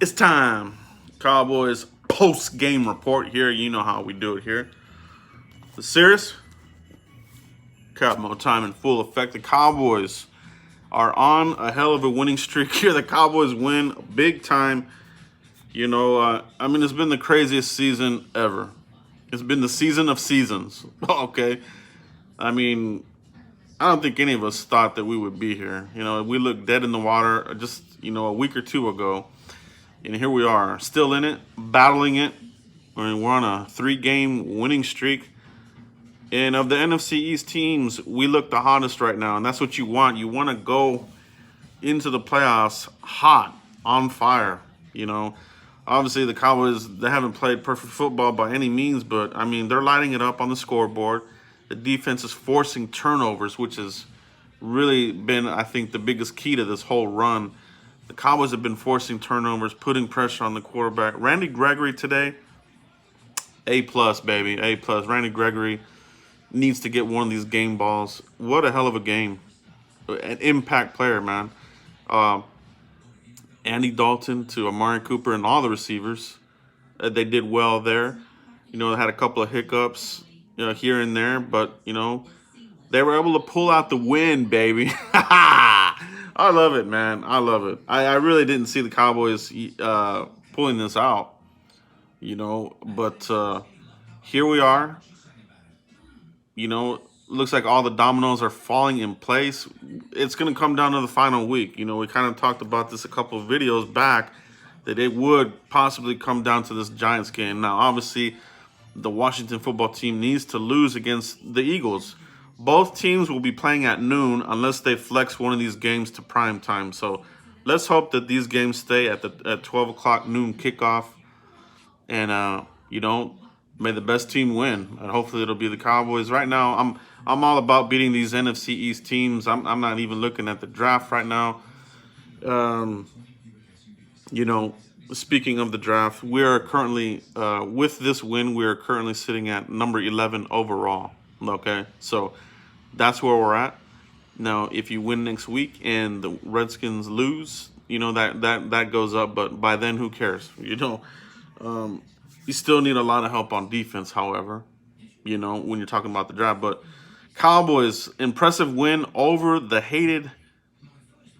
It's time. Cowboys post-game report here. You know how we do it here. The serious Cap Mo time in full effect. The Cowboys are on a hell of a winning streak here. The Cowboys win big time. It's been the craziest season ever. It's been the season of seasons. Okay. I mean, I don't think any of us thought that we would be here. We looked dead in the water just, a week or two ago. And here we are, still in it, battling it. We're on a 3-game winning streak. And of the NFC East teams, we look the hottest right now. And that's what you want. You want to go into the playoffs hot, on fire. Obviously the Cowboys, they haven't played perfect football by any means, but I mean, they're lighting it up on the scoreboard. The defense is forcing turnovers, which has really been, I think, the biggest key to this whole run. The Cowboys have been forcing turnovers, putting pressure on the quarterback. Randy Gregory today, A+, baby, A+. Randy Gregory needs to get one of these game balls. What a hell of a game. An impact player, man. Andy Dalton to Amari Cooper and all the receivers. They did well there. They had a couple of hiccups here and there, but, they were able to pull out the win, baby. I love it, man. I love it. I really didn't see the Cowboys pulling this out, but here we are. Looks like all the dominoes are falling in place. It's going to come down to the final week. We kind of talked about this a couple of videos back, that it would possibly come down to this Giants game. Now, obviously, the Washington football team needs to lose against the Eagles. Both teams will be playing at noon unless they flex one of these games to prime time. So let's hope that these games stay at 12 o'clock noon kickoff. And, may the best team win. And hopefully it'll be the Cowboys. Right now, I'm all about beating these NFC East teams. I'm not even looking at the draft right now. Speaking of the draft, we are currently, with this win, we are currently sitting at number 11 overall. Okay, so that's where we're at. Now, if you win next week and the Redskins lose, that goes up. But by then, who cares? You still need a lot of help on defense, however, when you're talking about the draft. But Cowboys, impressive win over the hated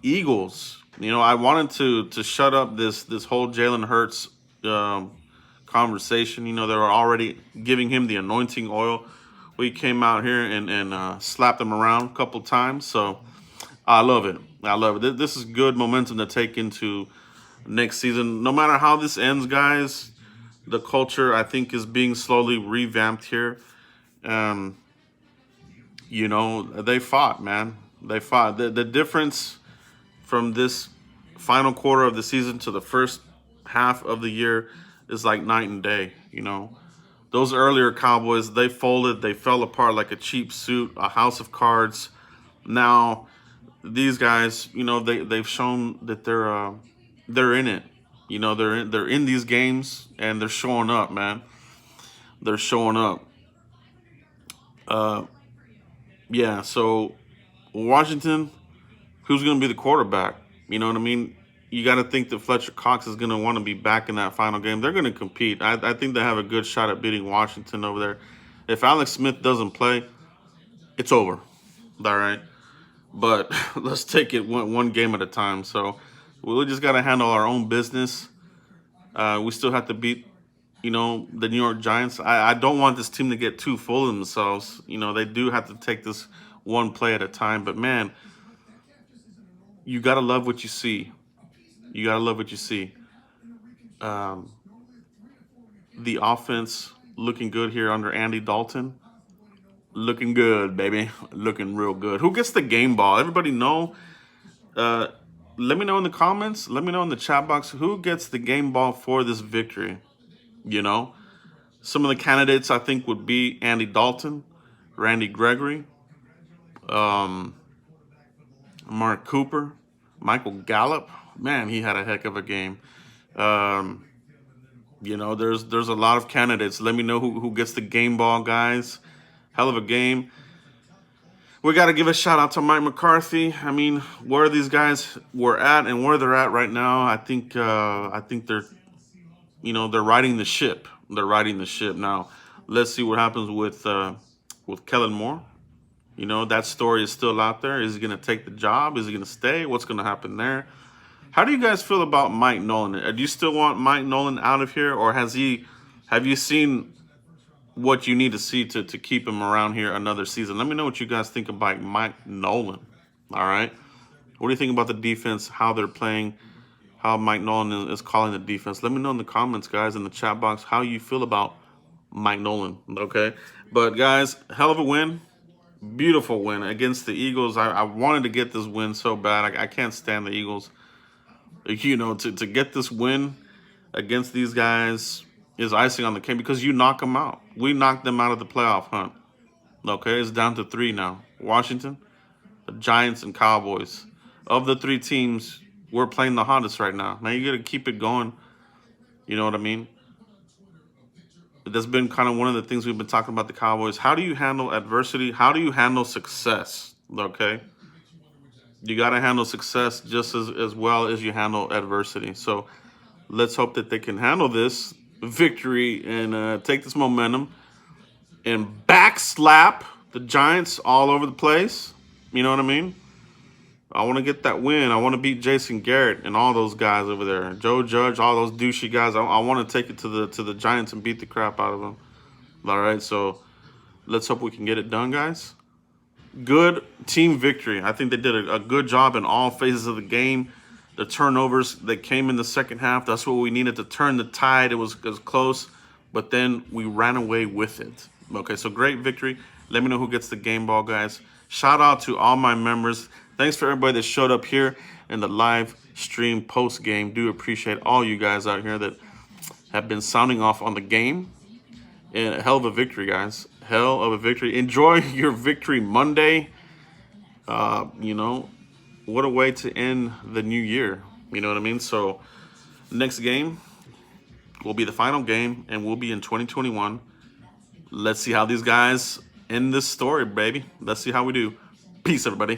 Eagles. I wanted to shut up this whole Jalen Hurts conversation. They were already giving him the anointing oil. We came out here and slapped him around a couple times. So I love it. I love it. This is good momentum to take into next season. No matter how this ends, guys, the culture, I think, is being slowly revamped here. They fought, man. They fought. The difference from this final quarter of the season to the first half of the year is like night and day. Those earlier Cowboys, they folded, they fell apart like a cheap suit, a house of cards. Now, these guys, they've shown that they're in it. They're in these games and they're showing up, man. They're showing up. Yeah. So Washington, who's going to be the quarterback? You know what I mean? You got to think that Fletcher Cox is going to want to be back in that final game. They're going to compete. I think they have a good shot at beating Washington over there. If Alex Smith doesn't play, it's over. All right. But let's take it one game at a time. So we just got to handle our own business. We still have to beat, the New York Giants. I don't want this team to get too full of themselves. They do have to take this one play at a time. But, man, you got to love what you see. You got to love what you see. The offense looking good here under Andy Dalton. Looking good, baby. Looking real good. Who gets the game ball? Everybody know? Let me know in the comments. Let me know in the chat box who gets the game ball for this victory. Some of the candidates I think would be Andy Dalton, Randy Gregory, Mark Cooper, Michael Gallup. Man, he had a heck of a game. There's a lot of candidates. Let me know who gets the game ball, guys. Hell of a game. We got to give a shout out to Mike McCarthy. I mean, where these guys were at and where they're at right now, I think they're, they're riding the ship. They're riding the ship now. Let's see what happens with Kellen Moore. That story is still out there. Is he going to take the job? Is he going to stay? What's going to happen there? How do you guys feel about Mike Nolan? Do you still want Mike Nolan out of here, or have you seen what you need to see to keep him around here another season? Let me know what you guys think about Mike Nolan. All right. What do you think about the defense, how they're playing, how Mike Nolan is calling the defense? Let me know in the comments, guys, in the chat box, how you feel about Mike Nolan. Okay. But, guys, hell of a win. Beautiful win against the Eagles. I wanted to get this win so bad. I can't stand the Eagles. To get this win against these guys is icing on the cake because you knock them out. We knocked them out of the playoff hunt. Okay, it's down to 3 now. Washington, the Giants, and Cowboys. Of the 3 teams, we're playing the hottest right now. Now you got to keep it going. You know what I mean? That's been kind of one of the things we've been talking about the Cowboys. How do you handle adversity? How do you handle success? Okay? You got to handle success just as well as you handle adversity. So let's hope that they can handle this victory and take this momentum and backslap the Giants all over the place. You know what I mean? I want to get that win. I want to beat Jason Garrett and all those guys over there. Joe Judge, all those douchey guys. I want to take it to the Giants and beat the crap out of them. All right, so let's hope we can get it done, guys. Good team victory. I think they did a good job in all phases of the game. The turnovers that came in the second half, that's what we needed to turn the tide. It was close, but then we ran away with it. Okay, so great victory. Let me know who gets the game ball, guys. Shout out to all my members. Thanks for everybody that showed up here in the live stream post-game. Do appreciate all you guys out here that have been sounding off on the game. And a hell of a victory, guys. Hell of a victory. Enjoy your victory Monday. What a way to end the new year. You know what I mean? So next game will be the final game, and we'll be in 2021. Let's see how these guys end this story, baby. Let's see how we do. Peace, everybody.